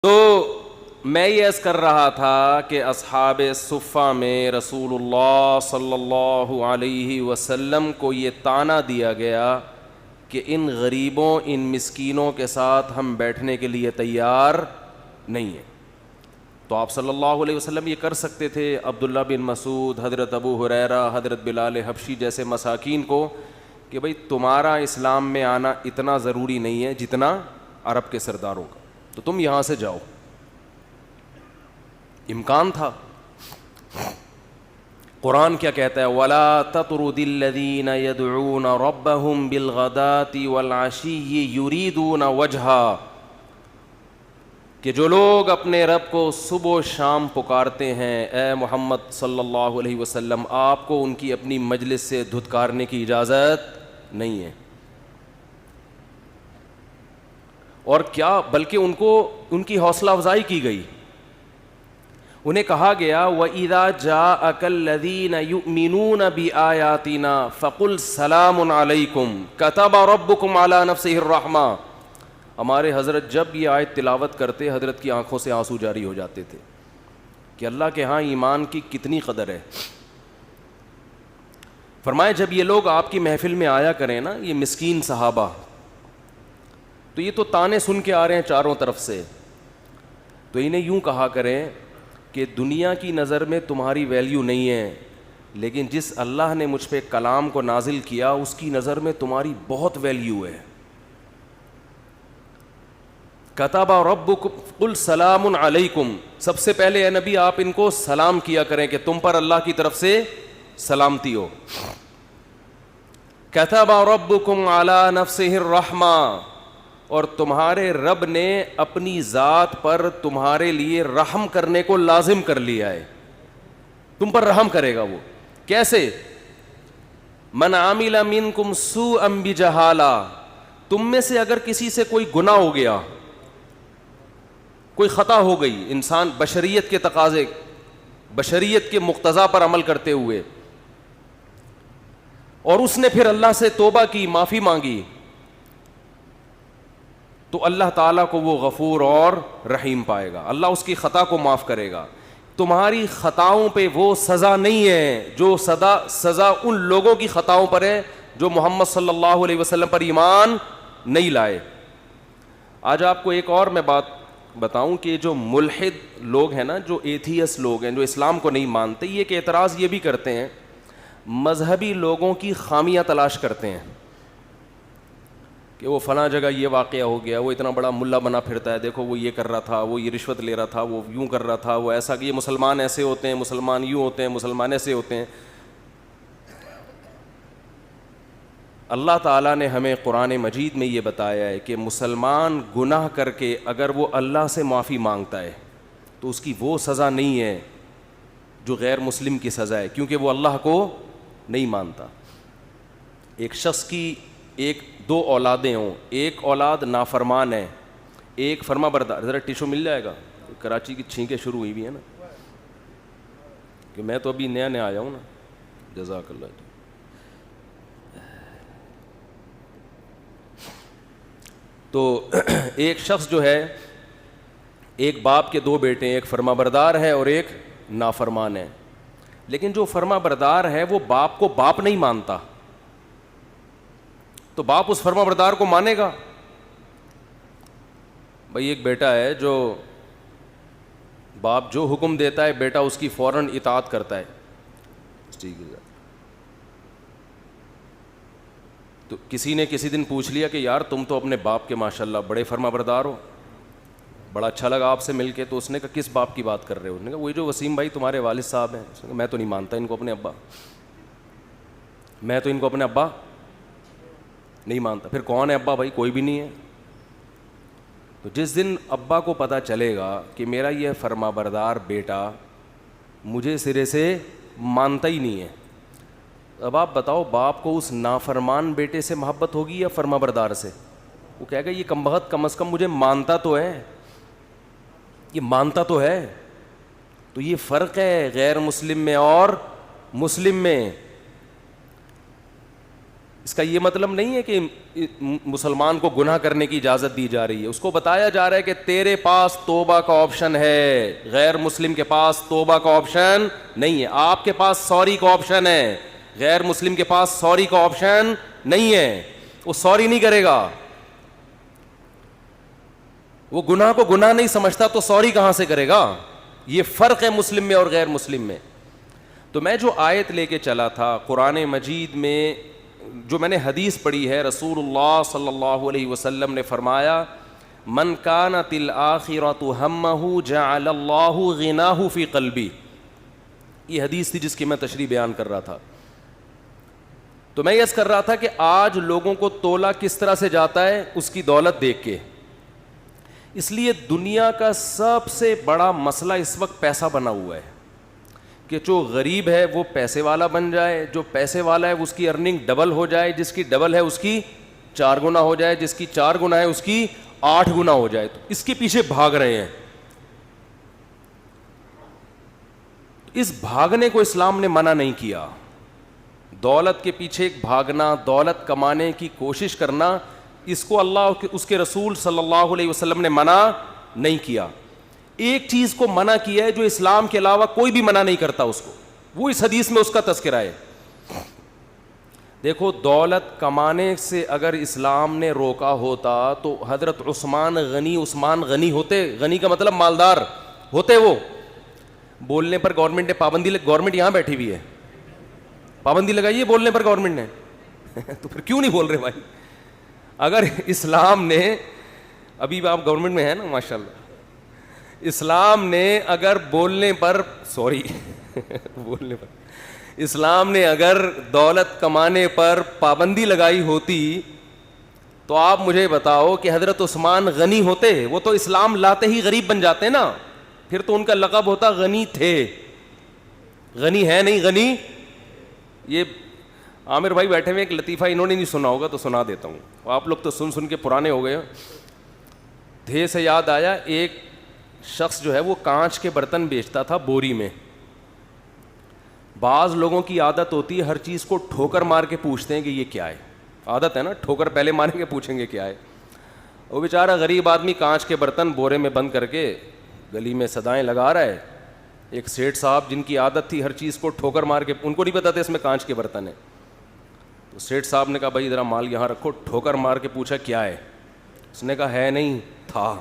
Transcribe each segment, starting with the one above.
تو میں یہ عرض کر رہا تھا کہ اصحاب صفہ میں رسول اللہ صلی اللہ علیہ وسلم کو یہ طعنہ دیا گیا کہ ان غریبوں ان مسکینوں کے ساتھ ہم بیٹھنے کے لیے تیار نہیں ہیں. تو آپ صلی اللہ علیہ وسلم یہ کر سکتے تھے عبداللہ بن مسعود، حضرت ابو ہریرہ، حضرت بلال حبشی جیسے مساکین کو کہ بھئی تمہارا اسلام میں آنا اتنا ضروری نہیں ہے جتنا عرب کے سرداروں کا، تو تم یہاں سے جاؤ. امکان تھا. قرآن کیا کہتا ہے؟ وَلَا تَطْرُدِ الَّذِينَ يَدْعُونَ رَبَّهُمْ بِالْغَدَاةِ وَالْعَشِيِّ يُرِيدُونَ وَجْهَهُ، کہ جو لوگ اپنے رب کو صبح و شام پکارتے ہیں، اے محمد صلی اللہ علیہ وسلم آپ کو ان کی اپنی مجلس سے دھتکارنے کی اجازت نہیں ہے. اور کیا بلکہ ان کی حوصلہ افزائی کی گئی. انہیں کہا گیا وَإِذَا جَاءَكَ الَّذِينَ يُؤْمِنُونَ بِآيَاتِنَا فَقُلْ سَلَامٌ عَلَيْكُمْ كَتَبَ رَبُّكُمْ عَلَى نَفْسِهِ الرَّحْمَةَ. ہمارے حضرت جب یہ آیت تلاوت کرتے حضرت کی آنکھوں سے آنسو جاری ہو جاتے تھے کہ اللہ کے ہاں ایمان کی کتنی قدر ہے. فرمائے جب یہ لوگ آپ کی محفل میں آیا کریں نا، یہ مسکین صحابہ، تو یہ تو طعنے سن کے آ رہے ہیں چاروں طرف سے، تو انہیں یوں کہا کریں کہ دنیا کی نظر میں تمہاری ویلیو نہیں ہے، لیکن جس اللہ نے مجھ پہ کلام کو نازل کیا اس کی نظر میں تمہاری بہت ویلیو ہے. کتب ربکم قل سلام علیکم، سب سے پہلے اے نبی آپ ان کو سلام کیا کریں کہ تم پر اللہ کی طرف سے سلامتی ہو. کتب ربکم علی نفسہ الرحمہ، اور تمہارے رب نے اپنی ذات پر تمہارے لیے رحم کرنے کو لازم کر لیا ہے، تم پر رحم کرے گا. وہ کیسے؟ من عمل منکم سوءا بجہالہ، تم میں سے اگر کسی سے کوئی گناہ ہو گیا، کوئی خطا ہو گئی، انسان بشریت کے تقاضے، بشریت کے مقتضا پر عمل کرتے ہوئے، اور اس نے پھر اللہ سے توبہ کی، معافی مانگی، تو اللہ تعالیٰ کو وہ غفور اور رحیم پائے گا، اللہ اس کی خطا کو معاف کرے گا. تمہاری خطاؤں پہ وہ سزا نہیں ہے جو سزا ان لوگوں کی خطاؤں پر ہے جو محمد صلی اللہ علیہ وسلم پر ایمان نہیں لائے. آج آپ کو ایک اور میں بات بتاؤں کہ جو ملحد لوگ ہیں نا، جو ایتھیس لوگ ہیں، جو اسلام کو نہیں مانتے، یہ ایک اعتراض یہ بھی کرتے ہیں، مذہبی لوگوں کی خامیاں تلاش کرتے ہیں کہ وہ فلاں جگہ یہ واقعہ ہو گیا، وہ اتنا بڑا ملا بنا پھرتا ہے، دیکھو وہ یہ کر رہا تھا، وہ یہ رشوت لے رہا تھا، وہ یوں کر رہا تھا، وہ ایسا، کہ یہ مسلمان ایسے ہوتے ہیں، مسلمان یوں ہوتے ہیں، مسلمان ایسے ہوتے ہیں. اللہ تعالیٰ نے ہمیں قرآن مجید میں یہ بتایا ہے کہ مسلمان گناہ کر کے اگر وہ اللہ سے معافی مانگتا ہے تو اس کی وہ سزا نہیں ہے جو غیر مسلم کی سزا ہے، کیونکہ وہ اللہ کو نہیں مانتا. ایک شخص کی دو اولادیں ہوں، ایک اولاد نافرمان ہے، ایک فرما بردار. ذرا ٹیشو مل جائے گا، کراچی کی چھینکیں شروع ہوئی بھی ہیں نا، کہ میں تو ابھی نیا نیا آیا ہوں نا. جزاک اللہ. تو ایک شخص جو ہے، ایک باپ کے دو بیٹے ہیں، ایک فرما بردار ہے اور ایک نافرمان ہے. لیکن جو فرما بردار ہے وہ باپ کو باپ نہیں مانتا، تو باپ اس فرما بردار کو مانے گا؟ بھئی ایک بیٹا ہے جو باپ جو حکم دیتا ہے بیٹا اس کی فوراً اطاعت کرتا ہے. ٹھیک ہے. تو کسی نے کسی دن پوچھ لیا کہ یار تم تو اپنے باپ کے ماشاءاللہ بڑے فرما بردار ہو، بڑا اچھا لگا آپ سے مل کے. تو اس نے کہا کس باپ کی بات کر رہے ہو؟ اس نے کہا وہی جو وسیم بھائی تمہارے والد صاحب ہیں. اس نے کہا میں تو نہیں مانتا ان کو اپنے ابا، میں تو ان کو اپنے ابا نہیں مانتا. پھر کون ہے ابا؟ بھائی کوئی بھی نہیں ہے. تو جس دن ابا کو پتہ چلے گا کہ میرا یہ فرما بردار بیٹا مجھے سرے سے مانتا ہی نہیں ہے، اب آپ بتاؤ باپ کو اس نافرمان بیٹے سے محبت ہوگی یا فرما بردار سے؟ وہ کہے گا یہ کمبخت کم از کم مجھے مانتا تو ہے، یہ مانتا تو ہے. تو یہ فرق ہے غیر مسلم میں اور مسلم میں. اس کا یہ مطلب نہیں ہے کہ مسلمان کو گناہ کرنے کی اجازت دی جا رہی ہے. اس کو بتایا جا رہا ہے کہ تیرے پاس توبہ کا آپشن ہے, غیر مسلم کے پاس توبہ کا آپشن نہیں ہے. آپ کے پاس سوری کا آپشن ہے, غیر مسلم کے پاس سوری کا آپشن نہیں ہے. وہ سوری نہیں کرے گا, وہ گناہ کو گناہ نہیں سمجھتا تو سوری کہاں سے کرے گا. یہ فرق ہے مسلم میں اور غیر مسلم میں. تو میں جو آیت لے کے چلا تھا قرآن مجید میں, جو میں نے حدیث پڑھی ہے, رسول اللہ صلی اللہ علیہ وسلم نے فرمایا من کانت الآخرۃ ہمہ جعل اللہ غناہ فی قلبی. یہ حدیث تھی جس کی میں تشریح بیان کر رہا تھا. تو میں یہ کر رہا تھا کہ آج لوگوں کو تولا کس طرح سے جاتا ہے, اس کی دولت دیکھ کے. اس لیے دنیا کا سب سے بڑا مسئلہ اس وقت پیسہ بنا ہوا ہے کہ جو غریب ہے وہ پیسے والا بن جائے, جو پیسے والا ہے اس کی ارننگ ڈبل ہو جائے, جس کی ڈبل ہے اس کی 4 گنا ہو جائے, جس کی 4 گنا ہے اس کی 8 گنا ہو جائے. تو اس کے پیچھے بھاگ رہے ہیں. اس بھاگنے کو اسلام نے منع نہیں کیا. دولت کے پیچھے بھاگنا, دولت کمانے کی کوشش کرنا, اس کو اللہ اس کے رسول صلی اللہ علیہ وسلم نے منع نہیں کیا. ایک چیز کو منع کیا ہے جو اسلام کے علاوہ کوئی بھی منع نہیں کرتا اس کو, وہ اس حدیث میں اس کا تذکرہ ہے. دیکھو, دولت کمانے سے اگر اسلام نے روکا ہوتا تو حضرت عثمان غنی ہوتے. غنی کا مطلب مالدار ہوتے. وہ بولنے پر گورنمنٹ نے پابندی, گورنمنٹ یہاں بیٹھی ہوئی ہے, پابندی لگائی ہے بولنے پر گورنمنٹ نے تو پھر کیوں نہیں بول رہے بھائی؟ اگر اسلام نے, ابھی آپ گورنمنٹ میں ہیں نا ماشاءاللہ, اسلام نے اگر بولنے پر بولنے پر اسلام نے اگر دولت کمانے پر پابندی لگائی ہوتی تو آپ مجھے بتاؤ کہ حضرت عثمان غنی ہوتے؟ وہ تو اسلام لاتے ہی غریب بن جاتے نا, پھر تو ان کا لقب ہوتا غنی تھے. غنی ہے نہیں, غنی. یہ عامر بھائی بیٹھے ہوئے, ایک لطیفہ انہوں نے نہیں سنا ہوگا تو سنا دیتا ہوں. آپ لوگ تو سن کے پرانے ہو گئے. دھے سے یاد آیا, ایک شخص جو ہے وہ کانچ کے برتن بیچتا تھا بوری میں. بعض لوگوں کی عادت ہوتی ہے ہر چیز کو ٹھوکر مار کے پوچھتے ہیں کہ یہ کیا ہے. عادت ہے نا, ٹھوکر پہلے ماریں گے پوچھیں گے کیا ہے. وہ بیچارہ غریب آدمی کانچ کے برتن بورے میں بند کر کے گلی میں صدائیں لگا رہا ہے. ایک سیٹھ صاحب جن کی عادت تھی ہر چیز کو ٹھوکر مار کے, ان کو نہیں پتا تھا اس میں کانچ کے برتن ہے. تو سیٹھ صاحب نے کہا بھائی ذرا مال یہاں رکھو. ٹھوکر مار کے پوچھا کیا ہے؟ اس نے کہا ہے نہیں تھا.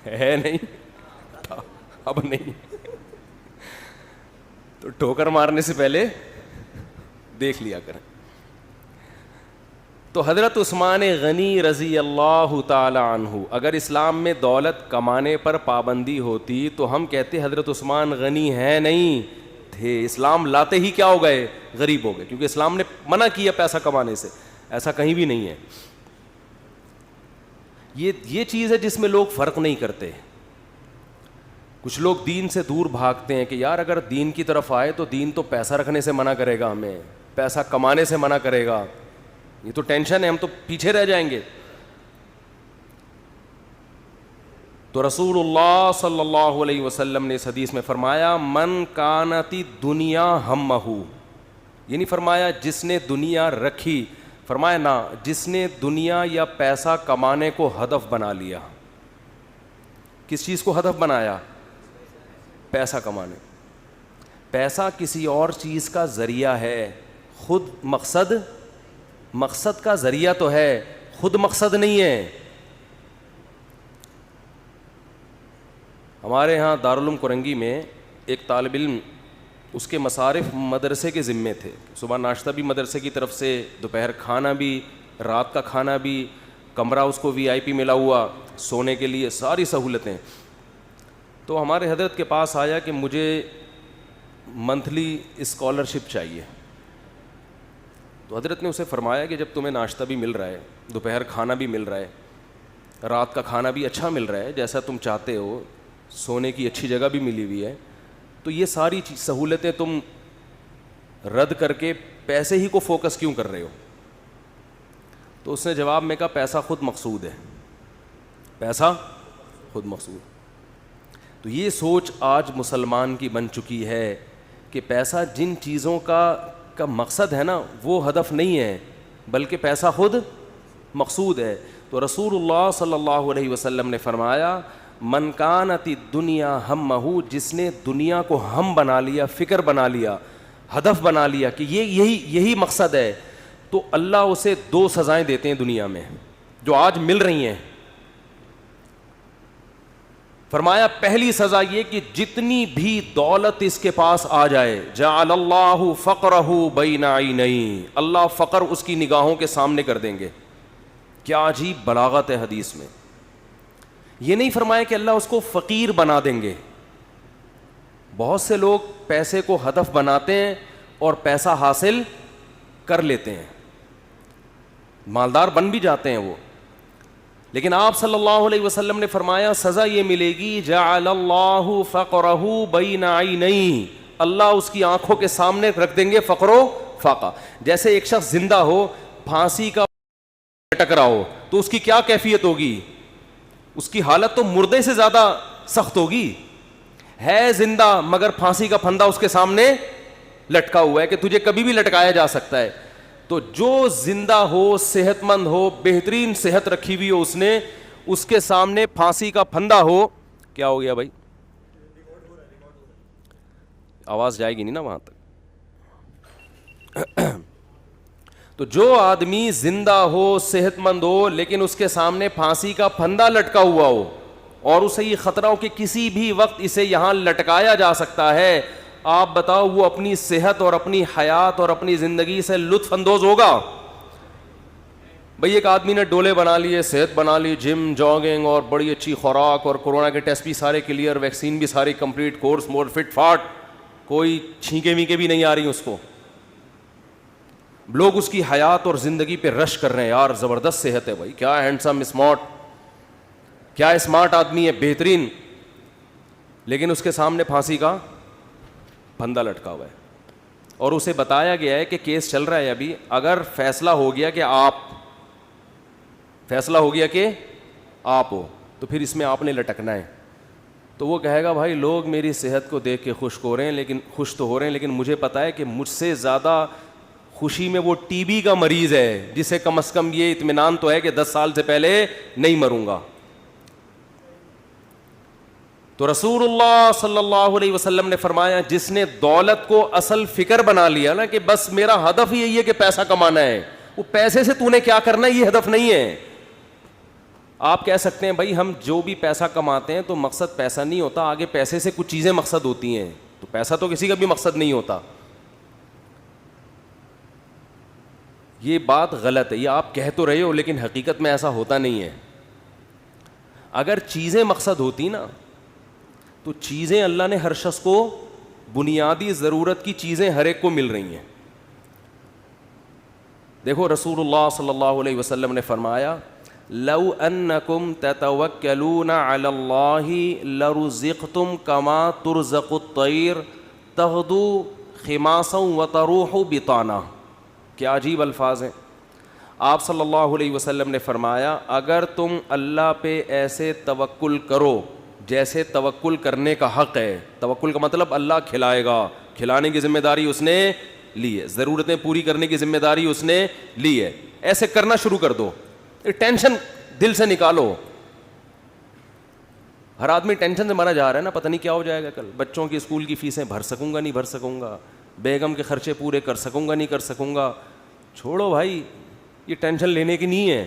ہے نہیں تھا, اب نہیں. تو ٹھوکر مارنے سے پہلے دیکھ لیا کریں. تو حضرت عثمان غنی رضی اللہ تعالی عنہ, اگر اسلام میں دولت کمانے پر پابندی ہوتی تو ہم کہتے حضرت عثمان غنی ہیں نہیں تھے, اسلام لاتے ہی کیا ہو گئے؟ غریب ہو گئے, کیونکہ اسلام نے منع کیا پیسہ کمانے سے. ایسا کہیں بھی نہیں ہے. یہ چیز ہے جس میں لوگ فرق نہیں کرتے. کچھ لوگ دین سے دور بھاگتے ہیں کہ یار اگر دین کی طرف آئے تو دین تو پیسہ رکھنے سے منع کرے گا, ہمیں پیسہ کمانے سے منع کرے گا. یہ تو ٹینشن ہے, ہم تو پیچھے رہ جائیں گے. تو رسول اللہ صلی اللہ علیہ وسلم نے اس حدیث میں فرمایا من کانت دنیا ہمہ, یہ نہیں فرمایا جس نے دنیا رکھی, فرمایا نا جس نے دنیا یا پیسہ کمانے کو ہدف بنا لیا. کس چیز کو ہدف بنایا؟ پیسہ کمانے. پیسہ کسی اور چیز کا ذریعہ ہے, خود مقصد کا ذریعہ تو ہے, خود مقصد نہیں ہے. ہمارے ہاں دارالعلوم کرنگی میں ایک طالب علم, اس کے مصارف مدرسے کے ذمے تھے. صبح ناشتہ بھی مدرسے کی طرف سے, دوپہر کھانا بھی, رات کا کھانا بھی, کمرہ اس کو VIP ملا ہوا, سونے کے لیے ساری سہولتیں. تو ہمارے حضرت کے پاس آیا کہ مجھے منتھلی اسکالرشپ چاہیے. تو حضرت نے اسے فرمایا کہ جب تمہیں ناشتہ بھی مل رہا ہے, دوپہر کھانا بھی مل رہا ہے, رات کا کھانا بھی اچھا مل رہا ہے جیسا تم چاہتے ہو, سونے کی اچھی جگہ بھی ملی ہوئی ہے, تو یہ ساری سہولتیں تم رد کر کے پیسے ہی کو فوکس کیوں کر رہے ہو؟ تو اس نے جواب میں کہا پیسہ خود مقصود ہے, پیسہ خود مقصود. تو یہ سوچ آج مسلمان کی بن چکی ہے کہ پیسہ جن چیزوں کا کا مقصد ہے نا وہ ہدف نہیں ہے بلکہ پیسہ خود مقصود ہے. تو رسول اللہ صلی اللہ علیہ وسلم نے فرمایا من کانت الدنیا ہمہ، جس نے دنیا کو ہم بنا لیا، فکر بنا لیا، ہدف بنا لیا کہ یہی مقصد ہے، تو اللہ اسے 2 سزائیں دیتے ہیں دنیا میں جو آج مل رہی ہیں. فرمایا پہلی سزا یہ کہ جتنی بھی دولت اس کے پاس آ جائے، جعل اللہ فقرہ بین عینیہ، اللہ فقر اس کی نگاہوں کے سامنے کر دیں گے. کیا عجیب بلاغت ہے حدیث میں. یہ نہیں فرمایا کہ اللہ اس کو فقیر بنا دیں گے. بہت سے لوگ پیسے کو ہدف بناتے ہیں اور پیسہ حاصل کر لیتے ہیں، مالدار بن بھی جاتے ہیں وہ، لیکن آپ صلی اللہ علیہ وسلم نے فرمایا سزا یہ ملے گی جعل اللہ فقرہ بین عینیہ، اللہ اس کی آنکھوں کے سامنے رکھ دیں گے فقر و فاقہ. جیسے ایک شخص زندہ ہو، پھانسی کا لٹک رہا ہو تو اس کی کیا کیفیت ہوگی؟ اس کی حالت تو مردے سے زیادہ سخت ہوگی. ہے زندہ مگر پھانسی کا پھندا اس کے سامنے لٹکا ہوا ہے کہ تجھے کبھی بھی لٹکایا جا سکتا ہے. تو جو زندہ ہو، صحت مند ہو، بہترین صحت رکھی ہوئی ہو، اس نے اس کے سامنے پھانسی کا پھندا ہو، کیا ہو گیا بھائی؟ آواز جائے گی نہیں نا وہاں تک. تو جو آدمی زندہ ہو، صحت مند ہو، لیکن اس کے سامنے پھانسی کا پھندا لٹکا ہوا ہو اور اسے یہ خطرہ ہو کہ کسی بھی وقت اسے یہاں لٹکایا جا سکتا ہے، آپ بتاؤ وہ اپنی صحت اور اپنی حیات اور اپنی زندگی سے لطف اندوز ہوگا؟ بھئی ایک آدمی نے ڈولے بنا لیے، صحت بنا لی، جم، جاگنگ اور بڑی اچھی خوراک اور کورونا کے ٹیسٹ بھی سارے کلیئر، ویکسین بھی ساری کمپلیٹ، کورس مور فٹ فاٹ، کوئی چھینکے وینکے بھی نہیں آ رہی اس کو. لوگ اس کی حیات اور زندگی پہ رش کر رہے ہیں، یار زبردست صحت ہے بھائی، کیا ہینڈسم اسمارٹ، کیا اسمارٹ آدمی ہے، بہترین، لیکن اس کے سامنے پھانسی کا پھندا لٹکا ہوا ہے اور اسے بتایا گیا ہے کہ کیس چل رہا ہے ابھی، اگر فیصلہ ہو گیا کہ آپ ہو تو پھر اس میں آپ نے لٹکنا ہے. تو وہ کہے گا بھائی لوگ میری صحت کو دیکھ کے خوش تو ہو رہے ہیں لیکن مجھے پتا ہے کہ مجھ سے زیادہ خوشی میں وہ ٹی بی کا مریض ہے جسے کم از کم یہ اطمینان تو ہے کہ 10 سال سے پہلے نہیں مروں گا. تو رسول اللہ صلی اللہ علیہ وسلم نے فرمایا جس نے دولت کو اصل فکر بنا لیا نا کہ بس میرا ہدف یہی ہے کہ پیسہ کمانا ہے، وہ پیسے سے تو نے کیا کرنا ہے یہ ہدف نہیں ہے. آپ کہہ سکتے ہیں بھائی ہم جو بھی پیسہ کماتے ہیں تو مقصد پیسہ نہیں ہوتا، آگے پیسے سے کچھ چیزیں مقصد ہوتی ہیں، تو پیسہ تو کسی کا بھی مقصد نہیں ہوتا. یہ بات غلط ہے، یہ آپ کہہ تو رہے ہو لیکن حقیقت میں ایسا ہوتا نہیں ہے. اگر چیزیں مقصد ہوتی نا تو چیزیں اللہ نے ہر شخص کو، بنیادی ضرورت کی چیزیں ہر ایک کو مل رہی ہیں. دیکھو رسول اللہ صلی اللہ علیہ وسلم نے فرمایا لو انکم تتوکلون علی اللہ لرزقتم کما ترزق الطیر تغدو خماسا وتروح بطانا. کیا عجیب الفاظ ہیں. آپ صلی اللہ علیہ وسلم نے فرمایا اگر تم اللہ پہ ایسے توکل کرو جیسے توکل کرنے کا حق ہے، توکل کا مطلب اللہ کھلائے گا، کھلانے کی ذمہ داری اس نے لی ہے، ضرورتیں پوری کرنے کی ذمہ داری اس نے لی ہے، ایسے کرنا شروع کر دو، ٹینشن دل سے نکالو. ہر آدمی ٹینشن سے مرا جا رہا ہے نا، پتہ نہیں کیا ہو جائے گا کل، بچوں کی اسکول کی فیسیں بھر سکوں گا نہیں بھر سکوں گا، بیگم کے خرچے پورے کر سکوں گا نہیں کر سکوں گا. چھوڑو بھائی، یہ ٹینشن لینے کی نہیں ہے.